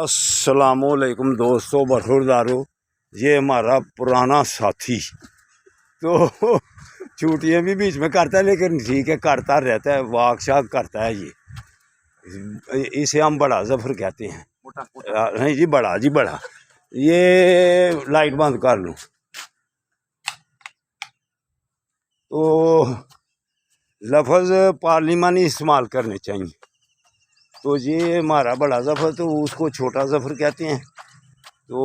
अस्सलामुअलैकुम दोस्तों, बठुरदारो। ये हमारा पुराना साथी तो छुट्टियाँ भी बीच में करता है, लेकिन ठीक है, करता रहता है, वाक शाक करता है। ये इसे हम बड़ा जफर कहते हैं। नहीं जी, बड़ा जी बड़ा। ये लाइट बंद कर लूँ तो लफ्ज़ पार्लिमानी इस्तेमाल करने चाहिए। तो ये हमारा बड़ा जफर, तो उसको छोटा जफर कहते हैं। तो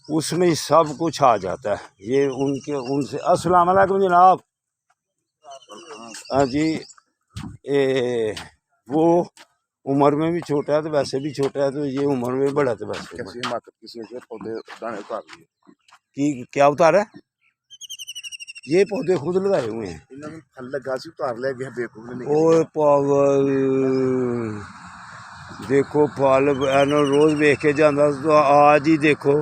उसमें सब कुछ आ जाता है। ये उनसे अस्सलाम वालेकुम जनाब। हाँ जी। वो उम्र में भी छोटा है, तो वैसे भी छोटा है, तो ये उम्र में बड़ा, तो वैसे कि क्या उतारा है? ये पौधे खुद लगाए हुए हैं। ओए पागल, देखो फल रोज देख के जाता, तो आज ही देखो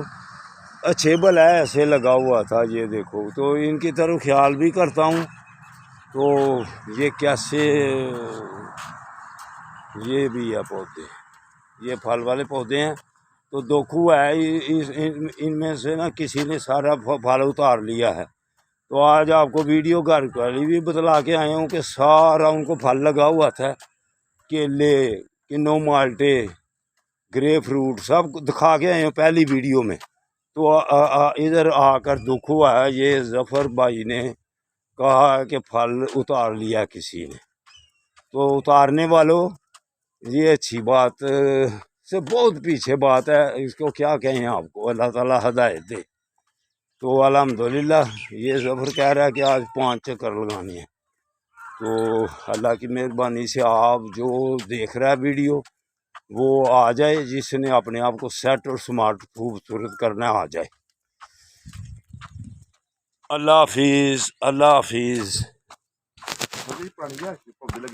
अच्छे भला ऐसे लगा हुआ था। ये देखो, तो इनकी तरफ ख्याल भी करता हूँ। तो ये कैसे, ये भी है पौधे, ये फल वाले पौधे हैं। तो दोखू है इनमें से ना, किसी ने सारा फल उतार लिया है। तो आज आपको वीडियो घर वाली भी बतला के आए हूँ कि सारा उनको फल लगा हुआ था। केले, किन्नो, माल्टे, ग्रे फ्रूट सब दिखा के आए हैं पहली वीडियो में। तो इधर आकर दुख हुआ है। ये जफ़र भाई ने कहा कि फल उतार लिया किसी ने। तो उतारने वालों, ये अच्छी बात से बहुत पीछे बात है। इसको क्या कहें आपको, अल्लाह ताला हिदायत दे। तो अल्हम्दुलिल्लाह ये ज़फ़र कह रहा है कि आज 5 चक्कर लगाने हैं। तो अल्लाह की मेहरबानी से आप जो देख रहा है वीडियो, वो आ जाए। जिसने अपने आप को सेट और स्मार्ट खूबसूरत करना आ जाए। अल्लाह हाफिज़, अल्लाह हाफिज़।